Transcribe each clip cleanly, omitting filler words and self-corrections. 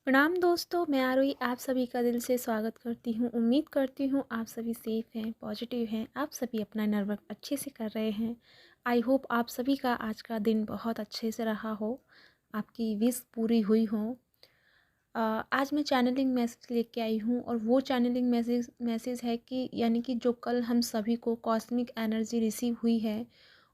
प्रणाम दोस्तों, मैं आरोही आप सभी का दिल से स्वागत करती हूँ। उम्मीद करती हूँ आप सभी सेफ हैं, पॉजिटिव हैं, आप सभी अपना इनर वर्क अच्छे से कर रहे हैं। आई होप आप सभी का आज का दिन बहुत अच्छे से रहा हो, आपकी विश पूरी हुई हो। आज मैं चैनलिंग मैसेज लेके आई हूँ और वो चैनलिंग मैसेज मैसेज है कि यानी कि जो कल हम सभी को कॉस्मिक एनर्जी रिसीव हुई है,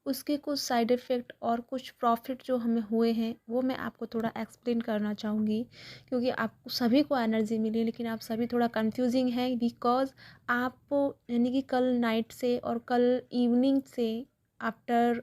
उसके कुछ साइड इफ़ेक्ट और कुछ प्रॉफ़िट जो हमें हुए हैं, वो मैं आपको थोड़ा एक्सप्लेन करना चाहूँगी। क्योंकि आप सभी को एनर्जी मिली, लेकिन आप सभी थोड़ा कन्फ्यूज़िंग हैं बिकॉज़ आप यानी कि कल नाइट से और कल इवनिंग से आफ्टर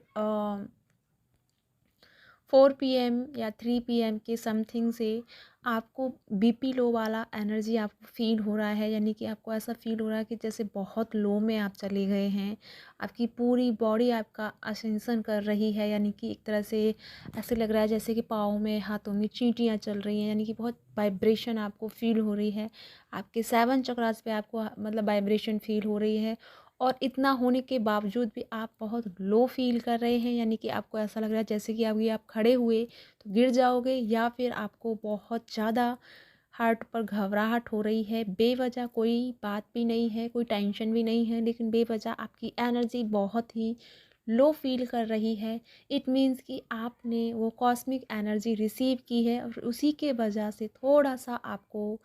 4 पीएम या 3 पीएम के समथिंग से आपको बीपी लो वाला एनर्जी आपको फ़ील हो रहा है। यानी कि आपको ऐसा फ़ील हो रहा है कि जैसे बहुत लो में आप चले गए हैं। आपकी पूरी बॉडी आपका असेंसन कर रही है, यानी कि एक तरह से ऐसे लग रहा है जैसे कि पाँव में, हाथों में चींटियाँ चल रही हैं, यानी कि बहुत वाइब्रेशन आपको फ़ील हो रही है। आपके 7 चक्रास पे आपको मतलब वाइब्रेशन फ़ील हो रही है। और इतना होने के बावजूद भी आप बहुत लो फ़ील कर रहे हैं, यानी कि आपको ऐसा लग रहा है जैसे कि अभी आप खड़े हुए तो गिर जाओगे, या फिर आपको बहुत ज़्यादा हार्ट पर घबराहट हो रही है। बेवजह कोई बात भी नहीं है, कोई टेंशन भी नहीं है, लेकिन बेवजह आपकी एनर्जी बहुत ही लो फील कर रही है। इट मीन्स कि आपने वो कॉस्मिक एनर्जी रिसीव की है और उसी के वजह से थोड़ा सा आपको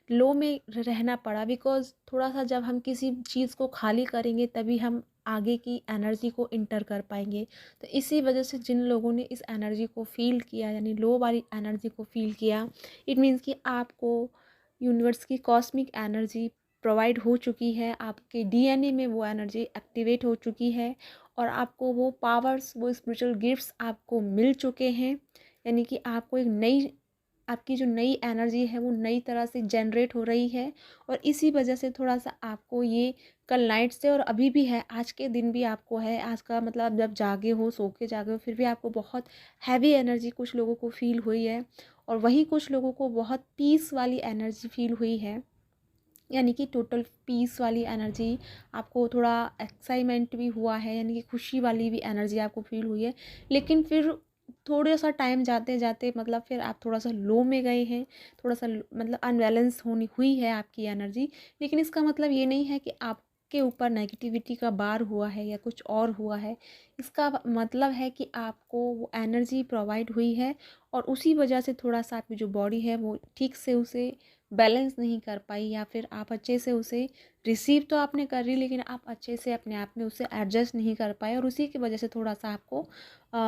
लो में रहना पड़ा। बिकॉज़ थोड़ा-सा जब हम किसी चीज़ को खाली करेंगे तभी हम आगे की एनर्जी को एंटर कर पाएँगे। तो इसी वजह से जिन लोगों ने इस एनर्जी को फ़ील किया, यानी लो वाली एनर्जी को फ़ील किया, इट मीन्स कि आपको यूनिवर्स की कॉस्मिक एनर्जी प्रोवाइड हो चुकी है। आपके डीएनए में वो एनर्जी एक्टिवेट हो चुकी है और आपको वो पावर्स, वो स्पिरिचुअल गिफ्ट्स आपको मिल चुके हैं। यानी कि आपको एक नई आपकी जो नई एनर्जी है वो नई तरह से जनरेट हो रही है। और इसी वजह से थोड़ा-सा आपको ये कल नाइट से और अभी भी है, आज के दिन भी आपको है। आज का मतलब आप जब जागे हो, सो के जागे हो, फिर भी आपको बहुत हैवी एनर्जी कुछ लोगों को फ़ील हुई है और वहीं कुछ लोगों को बहुत पीस वाली एनर्जी फ़ील हुई है। यानी कि टोटल पीस वाली एनर्जी, आपको थोड़ा एक्साइटमेंट भी हुआ है, यानी कि खुशी वाली भी एनर्जी आपको फ़ील हुई है। लेकिन फिर थोड़ा-सा टाइम जाते-जाते मतलब फिर आप थोड़ा-सा लो में गए हैं, थोड़ा-सा मतलब अनबैलेंस होनी हुई है आपकी एनर्जी। लेकिन इसका मतलब ये नहीं है कि आपके ऊपर नेगेटिविटी का बार हुआ है या कुछ और हुआ है। इसका मतलब है कि आपको वो एनर्जी प्रोवाइड हुई है और उसी वजह से थोड़ा-सा आपकी जो बॉडी है वो ठीक से उसे बैलेंस नहीं कर पाई, या फिर आप अच्छे से उसे रिसीव तो आपने कर ली, लेकिन आप अच्छे से अपने आप में उसे एडजस्ट नहीं कर पाए और उसी की वजह से थोड़ा-सा आपको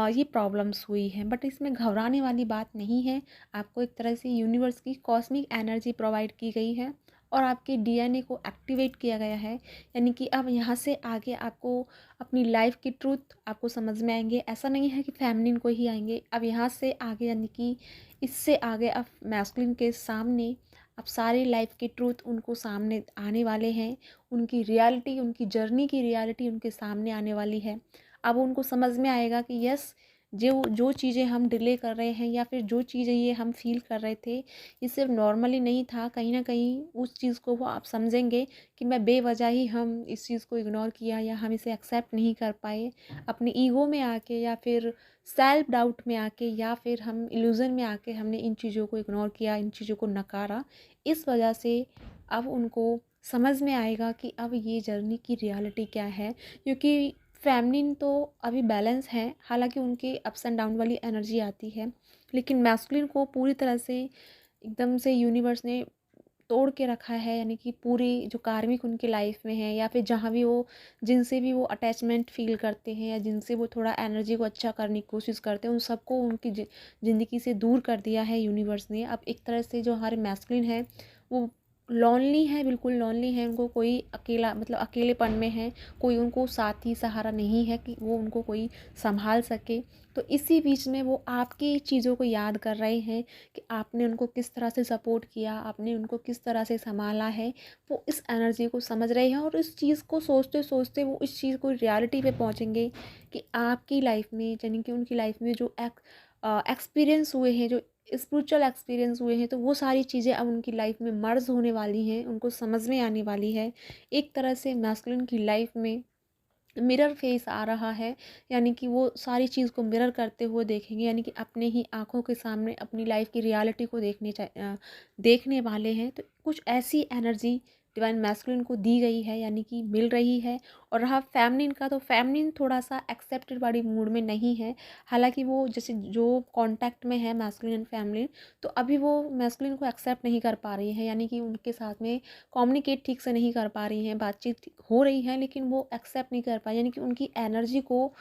ये प्रॉब्लम्स हुई हैं। बट इसमें घबराने वाली बात नहीं है। आपको एक तरह से यूनिवर्स की कॉस्मिक एनर्जी प्रोवाइड की गई है और आपके डीएनए को एक्टिवेट किया गया है। यानी कि अब यहाँ से आगे आपको अपनी लाइफ की ट्रूथ आपको समझ में आएँगे। ऐसा नहीं है कि फेमिनिन को ही आएँगे। अब यहाँ से आगे यानी कि इससे आगे अब मैस्कुलिन के सामने अब सारी लाइफ की ट्रूथ उनको सामने आने वाले हैं। उनकी रियलिटी, उनकी जर्नी की रियलिटी उनके सामने आने वाली है। अब उनको समझ में आएगा कि यस, जो जो चीज़ें हम डिले कर रहे हैं या फिर जो चीज़ें ये हम फ़ील कर रहे थे, ये सिर्फ नॉर्मली नहीं था। कहीं न कहीं उस चीज़ को वो आप समझेंगे कि मैं बेवजह ही हम इस चीज़ को इग्नोर किया या हम इसे एक्सेप्ट नहीं कर पाए। अपने ईगो में आके या फिर सेल्फ डाउट में आके या फिर हम इल्यूज़न में आके हमने इन चीज़ों को इग्नोर किया, इन चीज़ों को नकारा। इस वजह से अब उनको समझ में आएगा कि अब ये जर्नी की रियलिटी क्या है। क्योंकि फेमिनिन तो अभी बैलेंस है, हालाँकि उनके अप्स एंड डाउन वाली एनर्जी आती है, लेकिन मैस्कुलिन को पूरी तरह से एकदम से यूनिवर्स ने तोड़ के रखा है। यानी कि पूरी जो कार्मिक उनकी लाइफ में है या फिर जहाँ भी वो जिनसे भी वो अटैचमेंट फ़ील करते हैं या जिनसे वो थोड़ा एनर्जी को अच्छा करने की कोशिश करते हैं, उन सबको उनकी ज़िंदगी से दूर कर दिया है यूनिवर्स ने। अब एक तरह से जो हमारे मैस्कुलिन है वो लॉनली है, बिल्कुल लॉनली है। उनको कोई अकेला मतलब अकेलेपन में है, कोई उनको साथी सहारा नहीं है कि वो उनको कोई संभाल सके। तो इसी बीच में वो आपकी चीज़ों को याद कर रहे हैं कि आपने उनको किस तरह से सपोर्ट किया, आपने उनको किस तरह से सँभाला है। वो इस एनर्जी को समझ रहे हैं और इस चीज़ को सोचते-सोचते वो इस चीज़ को रियलिटी पे पहुँचेंगे कि आपकी लाइफ में यानी कि उनकी लाइफ में जो एक्सपीरियंस हुए हैं, जो स्पिरिचुअल एक्सपीरियंस हुए हैं, तो वो सारी चीज़ें अब उनकी लाइफ में मर्ज होने वाली हैं, उनको समझ में आने वाली है। एक तरह से मैस्कुलिन की लाइफ में मिरर फेस आ रहा है, यानी कि वो सारी चीज़ को मिरर करते हुए देखेंगे, यानी कि अपने ही आँखों के सामने अपनी लाइफ की रियलिटी को देखने वाले हैं। तो कुछ ऐसी एनर्जी डिवाइन मैस्कुलिन को दी गई है, यानी कि मिल रही है। और रहा फेमिनिन का, तो फेमिनिन थोड़ा-सा एक्सेप्टेड वाली मूड में नहीं है। हालाँकि वो जैसे जो कॉन्टैक्ट में है मैस्कुलिन एंड फेमिनिन, तो अभी वो मैस्कुलिन को एक्सेप्ट नहीं कर पा रही है, यानी कि उनके साथ में कम्युनिकेट ठीक से नहीं कर पा रही हैं, बातचीत हो रही है लेकिन वो एक्सेप्ट नहीं कर पाई, यानी कि उनकी एनर्जी को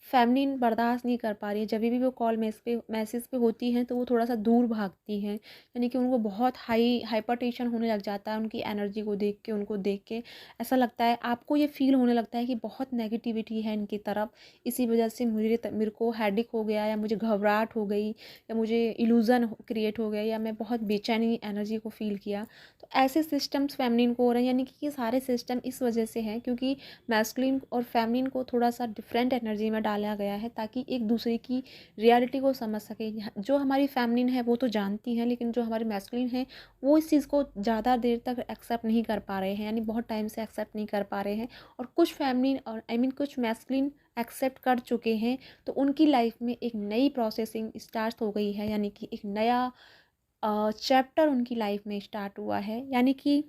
फेमिनिन बर्दाश्त नहीं कर पा रही है। जब भी वो कॉल मैसेज पे होती हैं तो वो थोड़ा-सा दूर भागती हैं, यानी कि उनको बहुत हाइपरटेंशन होने लग जाता है उनकी एनर्जी को देख के, उनको देख के। ऐसा लगता है, आपको ये फ़ील होने लगता है कि बहुत नेगेटिविटी है इनकी तरफ, इसी वजह से मेरे को हेडेक हो गया, या मुझे घबराहट हो गई, या मुझे इल्यूज़न क्रिएट हो गया, या मैं बहुत बेचैनी एनर्जी को फ़ील किया। तो ऐसे सिस्टम्स फेमिनिन को हो रहे हैं, यानी कि ये सारे सिस्टम इस वजह से हैं क्योंकि मैस्कुलिन और फेमिनिन को थोड़ा-सा डिफरेंट एनर्जी में डाला गया है, ताकि एक दूसरे की रियलिटी को समझ सकें। जो हमारी फेमिनिन है वो तो जानती हैं, लेकिन जो हमारी मैस्कुलिन है वो इस चीज़ को ज़्यादा देर तक एक्सेप्ट नहीं कर पा रहे हैं, यानी बहुत टाइम से एक्सेप्ट नहीं कर पा रहे हैं। और कुछ फेमिनिन और कुछ मैस्कुलिन एक्सेप्ट कर चुके हैं, तो उनकी लाइफ में एक नई प्रोसेसिंग स्टार्ट हो गई है, यानी कि एक नया चैप्टर उनकी लाइफ में स्टार्ट हुआ है। यानी कि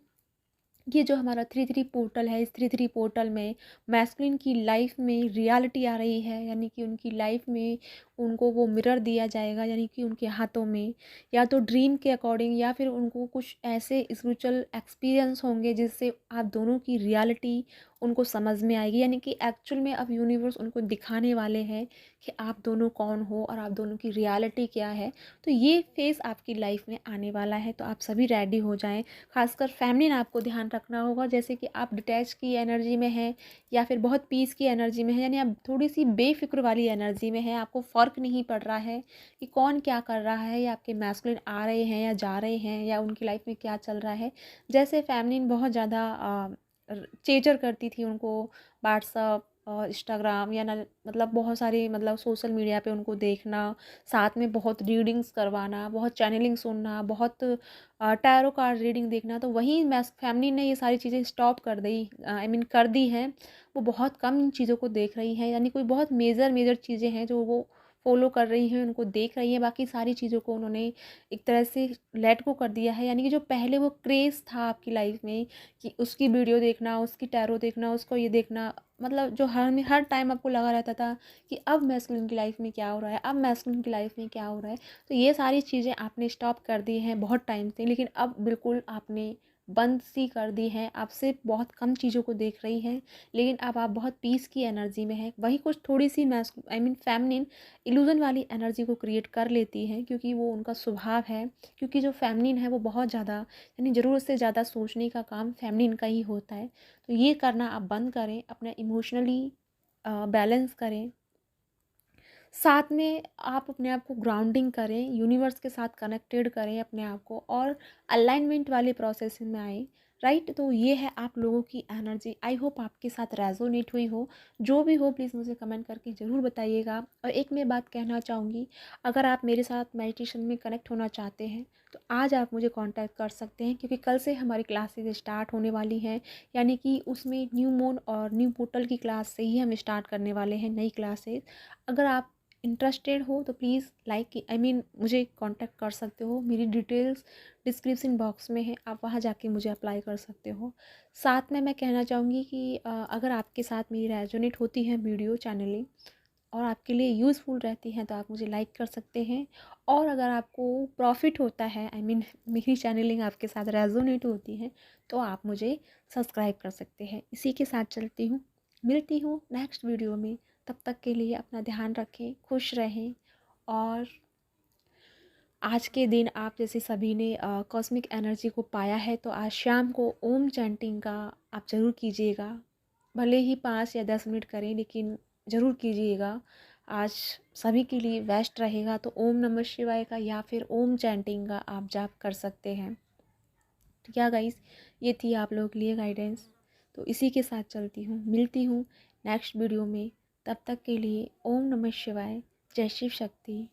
ये जो हमारा 3-3 पोर्टल है, इस 3-3 पोर्टल में मैस्कुलिन की लाइफ में रियलिटी आ रही है, यानी कि उनकी लाइफ में उनको वो मिरर दिया जाएगा, यानी कि उनके हाथों में, या तो ड्रीम के अकॉर्डिंग, या फिर उनको कुछ ऐसे स्पिरिचुअल एक्सपीरियंस होंगे जिससे आप दोनों की रियलिटी उनको समझ में आएगी, यानी कि एक्चुअल में अब यूनिवर्स उनको दिखाने वाले हैं कि आप दोनों कौन हो और आप दोनों की रियलिटी क्या है। तो ये फेज़ आपकी लाइफ में आने वाला है, तो आप सभी रेडी हो जाएं। खासकर फेमिनिन आपको ध्यान रखना होगा, जैसे कि आप डिटैच की एनर्जी में हैं, या फिर बहुत पीस की एनर्जी में है, यानी आप थोड़ी सी बेफिक्र वाली एनर्जी में है, आपको फ़र्क नहीं पड़ रहा है कि कौन क्या कर रहा है, या आपके मैस्कुलिन आ रहे हैं या जा रहे हैं, या उनकी लाइफ में क्या चल रहा है। जैसे फेमिनिन बहुत ज़्यादा चेज़र करती थी उनको व्हाट्सअप और इंस्टाग्राम, या ना मतलब बहुत सारे मतलब सोशल मीडिया पे उनको देखना, साथ में बहुत रीडिंग्स करवाना, बहुत चैनलिंग सुनना, बहुत टैरो कार्ड रीडिंग देखना, तो वहीं मैस फेमिनिन ने ये सारी चीज़ें स्टॉप कर दी, कर दी हैं। वो बहुत कम इन चीज़ों को देख रही हैं, यानी कोई बहुत मेजर चीज़ें हैं जो वो फॉलो कर रही हैं, उनको देख रही हैं, बाकी सारी चीज़ों को उन्होंने एक तरह से लेट गो कर दिया है। यानी कि जो पहले वो क्रेज़ था आपकी लाइफ में कि उसकी वीडियो देखना, उसकी टैरो देखना, उसको ये देखना, मतलब जो हर टाइम आपको लगा रहता था कि अब मैस्कुलिन की लाइफ में क्या हो रहा है, अब मैस्कुलिन की लाइफ में क्या हो रहा है। तो ये सारी चीज़ें आपने स्टॉप कर दी हैं बहुत टाइम से, लेकिन अब बिल्कुल आपने बंद सी कर दी हैं। आप सिर्फ बहुत कम चीज़ों को देख रही हैं, लेकिन अब आप बहुत पीस की एनर्जी में हैं। वही कुछ थोड़ी सी फेमिनिन इल्यूज़न वाली एनर्जी को क्रिएट कर लेती हैं, क्योंकि वो उनका स्वभाव है। क्योंकि जो फेमिनिन है वो बहुत ज़्यादा, यानी ज़रूरत से ज़्यादा सोचने का काम फेमिनिन का ही होता है। तो ये करना आप बंद करें, अपना इमोशनली बैलेंस करें। साथ में आप अपने आप को ग्राउंडिंग करें, यूनिवर्स के साथ कनेक्टेड करें अपने आप को, और अलाइनमेंट वाले प्रोसेस में आएँ, राइट। तो ये है आप लोगों की एनर्जी। आई होप आपके साथ रेजोनेट हुई हो। जो भी हो प्लीज़ मुझे कमेंट करके ज़रूर बताइएगा। और एक मैं बात कहना चाहूँगी, अगर आप मेरे साथ मेडिटेशन में कनेक्ट होना चाहते हैं तो आज आप मुझे कांटेक्ट कर सकते हैं, क्योंकि कल से हमारी क्लासेस स्टार्ट होने वाली हैं, यानी कि उसमें न्यू मून और न्यू पोर्टल की क्लास से ही हम स्टार्ट करने वाले हैं नई क्लासेस। अगर आप इंटरेस्टेड हो तो प्लीज़ मुझे कांटेक्ट कर सकते हो। मेरी डिटेल्स डिस्क्रिप्शन बॉक्स में है, आप वहाँ जाके मुझे अप्लाई कर सकते हो। साथ में मैं कहना चाहूँगी कि अगर आपके साथ मेरी रेजोनेट होती है वीडियो चैनलिंग और आपके लिए यूज़फुल रहती हैं तो आप मुझे लाइक कर सकते हैं। और अगर आपको प्रॉफिट होता है, मेरी चैनलिंग आपके साथ रेजोनेट होती है, तो आप मुझे सब्सक्राइब कर सकते हैं। इसी के साथ चलती हूँ, मिलती हूँ नेक्स्ट वीडियो में। तब तक के लिए अपना ध्यान रखें, खुश रहें। और आज के दिन आप जैसे सभी ने कॉस्मिक एनर्जी को पाया है, तो आज शाम को ओम चैंटिंग का आप ज़रूर कीजिएगा। भले ही 5 या 10 मिनट करें, लेकिन ज़रूर कीजिएगा। आज सभी के लिए बेस्ट रहेगा, तो ओम नमः शिवाय का या फिर ओम चैंटिंग का आप जाप कर सकते हैं। तो क्या गाइस, ये थी आप लोगों के लिए गाइडेंस। तो इसी के साथ चलती हूँ, मिलती हूँ नेक्स्ट वीडियो में। तब तक के लिए ओम नमः शिवाय, जय शिव शक्ति।